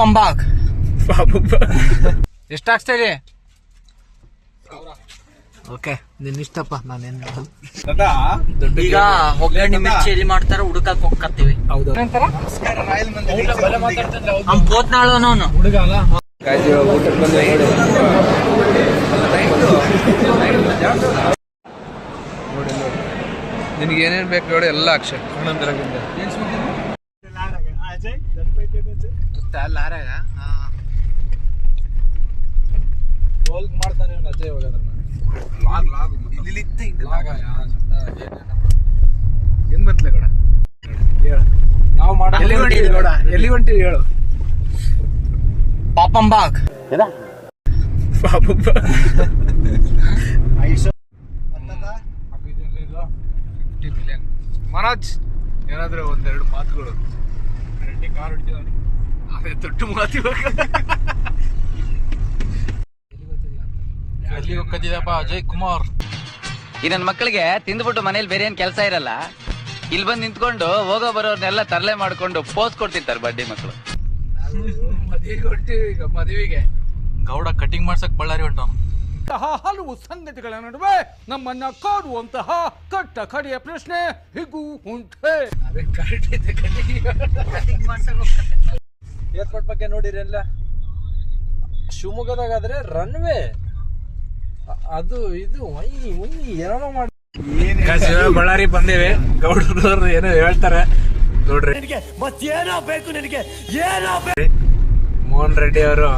ಪಾಪಂಬಾಗ್ ಎಷ್ಟಾಗ್ತಾ ಇದೆ? ಓಕೆ, ನಿನ್ ಇಷ್ಟಪ್ಪ, ನಾನೇನ್ ಈಗ ಒಗ್ಗರಣೆ ಮಿರ್ಚಿಯಲ್ಲಿ ಮಾಡ್ತಾರ, ಹುಡುಕಕ್ ಹೋಗ್ಕತ್ತೀವಿ. ಹೌದು, ಪೋತ್ನಾಳು ಅವನು ಹುಡುಗ ಅಲ್ಲ. ನಿನಗೆ ಏನೇನ್ ಬೇಕು ನೋಡಿ ಎಲ್ಲ ಅಕ್ಷಯ್ ಮಾಡ್ತಾನೆ ಅಜಯ್. ಹೆಂಗ್ ಬಂತಲೆ ಗೌಡ? ನಾವು ಮಾಡ ಎಲ್ಲಿ ಹೊಂಟಿವಿ ಹೇಳು? ಪಾಪಂಬಾಗ್ ಮನೋಜ್, ಏನಾದ್ರು ಒಂದೆರಡು ಮಾತುಗಳು. ಕಾರ್ ಹೊಡಿತಿದ್ದಾನೆ, ಅದೇ ದೊಡ್ಡ ಮಾತು. ಎಲ್ಲಿ ಹೋಗ್ತಿದ್ದಪ್ಪ ಅಜಯ್ ಕುಮಾರ್? ಈ ನನ್ನ ಮಕ್ಕಳಿಗೆ ತಿಂದ್ಬಿಟ್ಟು ಮನೇಲಿ ಬೇರೆ ಏನ್ ಕೆಲಸ ಇರಲ್ಲ, ಇಲ್ಲಿ ಬಂದು ನಿಂತ್ಕೊಂಡು ಹೋಗೋ ಬರೋರ್ನೆಲ್ಲ ತರಲೆ ಮಾಡ್ಕೊಂಡು ಪೋಸ್ ಕೊಡ್ತಿರ್ತಾರೆ ಬಡ್ಡಿ ಮಕ್ಕಳು. ಮದುವೆಗೆ ಹೊಂಟಿವಿ ಈಗ. ಮದುವೆಗೆ ಗೌಡ ಕಟಿಂಗ್ ಮಾಡ್ಸಕ್ ಬಳ್ಳಾರಿ ಹೊಂಟವನು. ಹಲವು ಸಂಗತಿಗಳ ನಡುವೆ ನಮ್ಮನ್ನ ಕಾಡುವಂತಹ ಕಟ್ಟ ಕಡೆಯ ಪ್ರಶ್ನೆ ಹೀಗೂ ಉಂಟೆ. ಅದೇ ಕರೆಕ್ಟ್ ಐತೆ. ಏರ್ಪೋರ್ಟ್ ಬಗ್ಗೆ ನೋಡಿರಲ್ಲ, ಶಿವಮೊಗ್ಗದಾಗಾದ್ರೆ ರನ್ವೇ ಅದು ಇದು ಏನೋ ಮಾಡಿ ಬಳ್ಳಾರಿ ಬಂದೇವೆ. ಗೌಡರವ್ರು ಏನೋ ಹೇಳ್ತಾರೆ ನೋಡ್ರಿ. ಮತ್ತೇನೋ ಬೇಕು ನಿನಗೆ, ಏನೋ ಮೋಹನ್ ರೆಡ್ಡಿ ಅವರು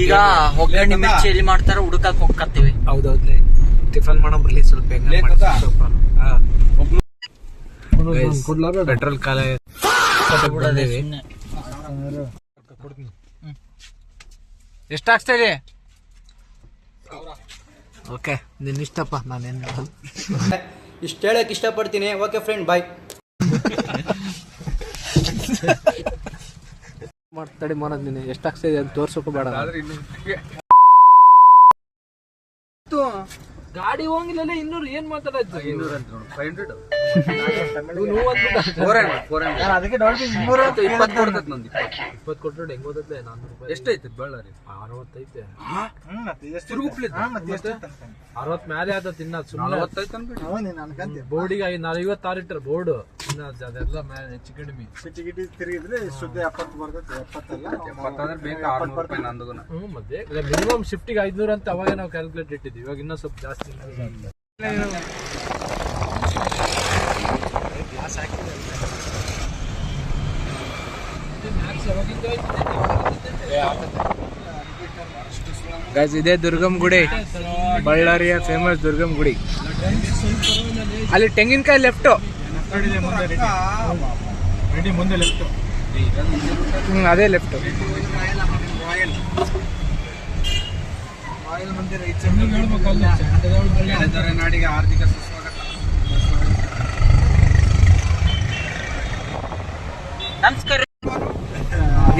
ಈಗ ಒಗ್ಗರಣೆ ಮಿರ್ಚಿಯಲ್ಲಿ ಮಾಡ್ತಾರ, ಹುಡುಕಕ್ ಹೋಗ್ಕತ್ತೀವಿ. ಹೌದೌದ್ರಿ. ಟಿಫನ್ ಮಾಡೋ ಬರ್ಲಿ ಸ್ವಲ್ಪ. ಪೆಟ್ರೋಲ್ ಕಾಲ ಎಷ್ಟಾಗ್ತಾ ಇದೆ? ಓಕೆ, ನಿನ್ ಇಷ್ಟಪ್ಪ, ನಾನೇನ್ ಇಷ್ಟ ಹೇಳಕ್ ಇಷ್ಟಪಡ್ತೀನಿ. ಓಕೆ ಫ್ರೆಂಡ್, ಬಾಯ್. ಮಾಡ್ತಾಡಿ ಮಾಡೋದು. ನೀನು ಎಷ್ಟಾಗ್ತಾ ಇದೆ ಅಂತ ತೋರ್ಸೋಕು ಬೇಡ. ಗಾಡಿ ಹೋಗಿಲ್ಲ. 200 ಏನ್ ಮಾತಾಡೋದು? 200 ಅಂತ ನೋಡು. 500 ಅದಕ್ಕೆ ನೋಡಿ 200 20 ಕೊಡ್ತೈತೆ. ನಂದು 20 ಕೊಟ್ಟರೆ ಹೆಂಗ್ ಓದತ್ತೆ? 400 ರೂಪಾಯಿ. ಎಷ್ಟೈತೆ ಬಳ್ಳಾರಿ? 60 ಐತೆ. 60 ಮೇಲೆ ಆದ ತಿನ್ನೋದು ಸುಮ್ಮನೆ. 40 ಐತೆ ಬೋರ್ಡಿಗೆ 56 ಇಟ್ಟರೆ ಬೋರ್ಡು. ಅದೆಲ್ಲ ಮೇಲೆ ಹೆಚ್ಚು ಕಡಿಮೆ ತಿರುಗಿದ್ರೆ ಶುದ್ಧ 70 ಬರ್ತದೆ. 70 ಅಂದ್ರೆ ಬೇಕು 600 ರೂಪಾಯಿ ನಂದು. ಮತ್ತೆ ಮಿನಿಮಮ್ ಶಿಫ್ಟಿಗೆ 500 ಅಂತ ಅವಾಗ ನಾವು ಕ್ಯಾಲ್ಕುಲೇಟ್ ಇಟ್ಟಿದ್ವಿ. ಇವಾಗ ಇನ್ನೂ ಸ್ವಲ್ಪ ಜಾಸ್ತಿ. ಗೈಸ್, ಇದೇ ದುರ್ಗಮ್ ಗುಡಿ, ಬಳ್ಳಾರಿಯ ಫೇಮಸ್ ದುರ್ಗಮ್ ಗುಡಿ. ಅಲ್ಲಿ ತೆಂಗಿನಕಾಯಿ ಲೆಫ್ಟು, ಮುಂದೆ ಲೆಫ್ಟ್. ಅದೇ ಲೆಫ್ಟ್. ನಾಡಿಗೆ ಆರ್ಥಿಕ ಸುಸ್ವಾಗತ. ನಮಸ್ಕಾರ.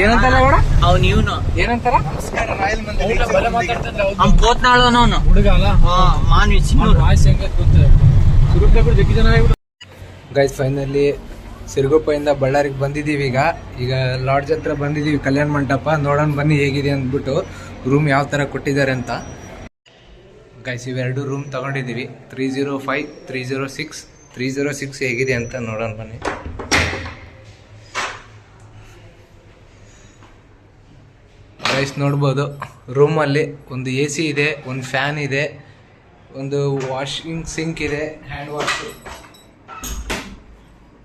ಏನಂತಾರ ಅವಡ? ಅವ್ನು ಇವನು ಏನಂತಾರ? ಪೋತ್ನಾಳು ಅವನು ಹುಡುಗ ಅಲ್ಲ. ಗೈಸ್, ಫೈನಲಿ ಸಿರುಗುಪ್ಪೆಯಿಂದ ಬಳ್ಳಾರಿಗೆ ಬಂದಿದ್ದೀವಿ. ಈಗ ಲಾಡ್ಜ್ ಹತ್ರ ಬಂದಿದ್ದೀವಿ, ಕಲ್ಯಾಣ ಮಂಟಪ. ನೋಡೋಣ ಬನ್ನಿ ಹೇಗಿದೆ ಅಂದ್ಬಿಟ್ಟು, ರೂಮ್ ಯಾವ ಥರ ಕೊಟ್ಟಿದ್ದಾರೆ ಅಂತ. ಗೈಸ್, ಇವೆರಡು ರೂಮ್ ತಗೊಂಡಿದ್ದೀವಿ. 305, 306. 306 ಹೇಗಿದೆ ಅಂತ ನೋಡೋಣ ಬನ್ನಿ. ಗೈಸ್, ನೋಡ್ಬೋದು ರೂಮಲ್ಲಿ ಒಂದು AC ಇದೆ, ಒಂದು ಫ್ಯಾನ್ ಇದೆ, ಒಂದು ವಾಷಿಂಗ್ ಸಿಂಕ್ ಇದೆ, ಹ್ಯಾಂಡ್ ವಾಶ್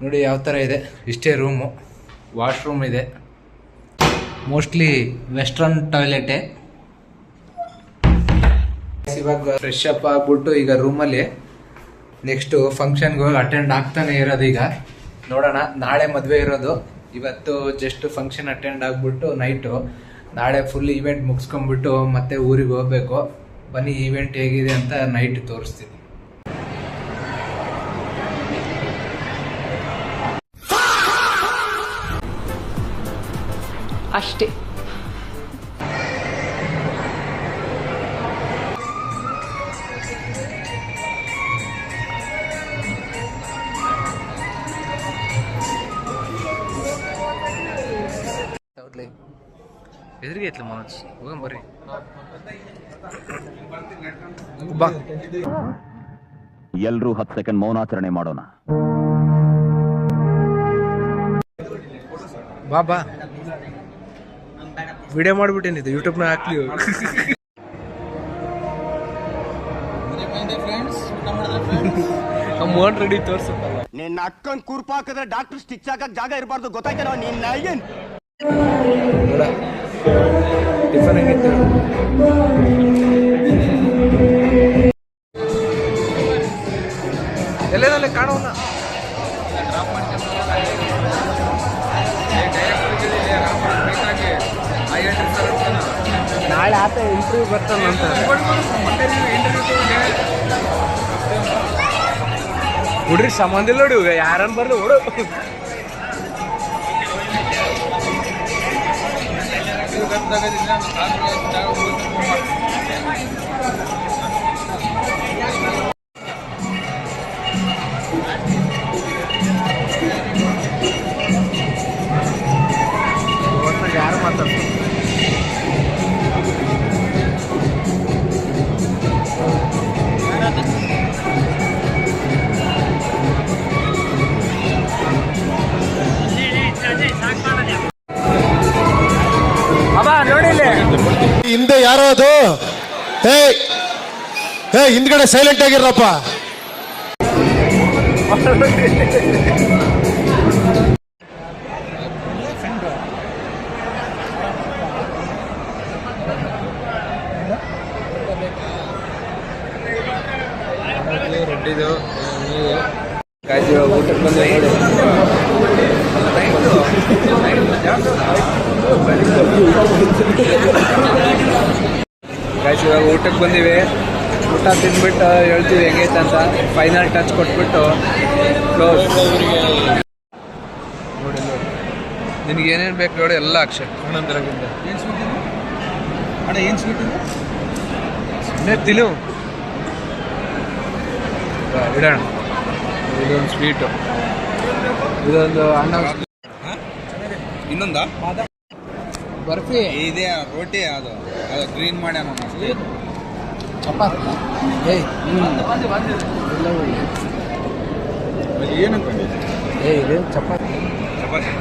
ನೋಡಿ ಯಾವ ಥರ ಇದೆ. ಇಷ್ಟೇ ರೂಮು. ವಾಶ್ರೂಮ್ ಇದೆ, ಮೋಸ್ಟ್ಲಿ ವೆಸ್ಟರ್ನ್ ಟಾಯ್ಲೆಟೇ. ಇವಾಗ ಫ್ರೆಶ್ ಅಪ್ ಆಗ್ಬಿಟ್ಟು ಈಗ ರೂಮಲ್ಲಿ ನೆಕ್ಸ್ಟು ಫಂಕ್ಷನ್ಗೆ ಹೋಗಿ ಅಟೆಂಡ್ ಆಗ್ತಾನೆ ಇರೋದು. ಈಗ ನೋಡೋಣ, ನಾಳೆ ಮದುವೆ ಇರೋದು. ಇವತ್ತು ಜಸ್ಟ್ ಫಂಕ್ಷನ್ ಅಟೆಂಡ್ ಆಗಿಬಿಟ್ಟು ನೈಟು, ನಾಳೆ ಫುಲ್ ಈವೆಂಟ್ ಮುಗಿಸ್ಕೊಂಡ್ಬಿಟ್ಟು ಮತ್ತೆ ಊರಿಗೆ ಹೋಗ್ಬೇಕು. ಬನ್ನಿ ಈವೆಂಟ್ ಹೇಗಿದೆ ಅಂತ ನೈಟ್ ತೋರಿಸ್ತೀನಿ. ಅಷ್ಟೇ. ಎದುರಿಗೆ ಐತ್ಲ ಮನೋಜ್ ಹೋಗಂ ಬರ್ರಿ ಬಾ ಎಲ್ರೂ 10 ಸೆಕೆಂಡ್ ಮೌನಾಚರಣೆ ಮಾಡೋಣ. ಬಾ ಬಾ ವಿಡಿಯೋ ಮಾಡ್ಬಿಟ್ಟೇನಿದೆ ಯೂಟ್ಯೂಬ್ನಾಗ ಹಾಕ್ಲಿ. ಮೋಹನ್ ರೆಡಿ ತೋರ್ಸಲ್ಲ ನಿನ್ನ ಅಕ್ಕನ್ ಕುರ್ಪ ಹಾಕಿದ್ರೆ ಡಾಕ್ಟರ್ ಸ್ಟಿಚ್ ಹಾಕಕ್ ಜಾಗ ಇರಬಾರ್ದು ಗೊತ್ತಾಯ್ತಾನೋ ನಿನ್ನ ಏನ್ ಟಿಫನ್ ಹೆಂಗಿತ್ತು ಎಲ್ಲೇನಲ್ಲೇ ಕಾಣೋಣ ನಾಳೆ ಆತ ಇಂಟರ್ವ್ಯೂ ಬರ್ತಾನಂತ ಹುಡ್ರಿ ಸಂಬಂಧ ಇಲ್ಲ ನೋಡಿ ಯಾರನ್ನ ಬರ್ಲಿ ಹುಡು ಯಾರು ಮಾತಾಡ್ತಾರೆ ಹಿಂದೆ ಯಾರೋ ಅದು ಹಿಂದ್ಗಡೆ ಸೈಲೆಂಟ್ ಆಗಿರಪ್ಪ. ರೊಟ್ಟಿದು ಊಟಕ್ಕೆ ಬಂದು ಗಾಯ್ಸ್ ಇವಾಗ ಊಟಕ್ಕೆ ಬಂದಿವಿ. ಊಟ ತಿಂದ್ಬಿಟ್ಟು ಹೇಳ್ತೀವಿ ಹೆಂಗೈತೆ ಅಂತ. ಫೈನಲ್ ಟಚ್ ಕೊಟ್ಬಿಟ್ಟು ಕ್ಲೋಸ್. ನೋಡಿ ನೋಡಿ ನಿನಗೆ ಏನೇನು ಬೇಕು ನೋಡಿ ಎಲ್ಲ ಅಕ್ಷಯ್ ಆನಂದರಾಗಿಂದ. ಏನು ಸ್ವೀಟ್ ಅಣ್ಣ ಏನು ಸ್ವೀಟ್ ಸುಮ್ಮನೆ ತಿನ್ನು ಇಡೋಣ. ಇದೊಂದು ಸ್ವೀಟು ಇದೊಂದು ಅಣ್ಣ ಇನ್ನೊಂದ ಬರ್ಫಿ ಇದೆ ರೋಟಿ ಅದು ಗ್ರೀನ್ ಮಾಡ್ಯಾನ ಚಪಾತಿ ಏನಂತ ಇದು ಚಪಾತಿ ಚಪಾತಿ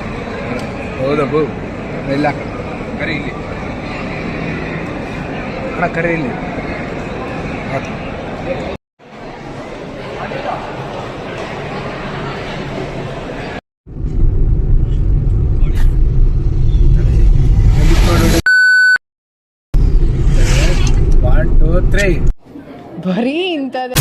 ಹೌದಬ್ಬು ಇಲ್ಲ ಕರಿ ಇಲ್ಲಿ ಅಣ್ಣ ಕರಿ ಇಲ್ಲಿ ಬರೀ ಇಂಥದ್ದೇ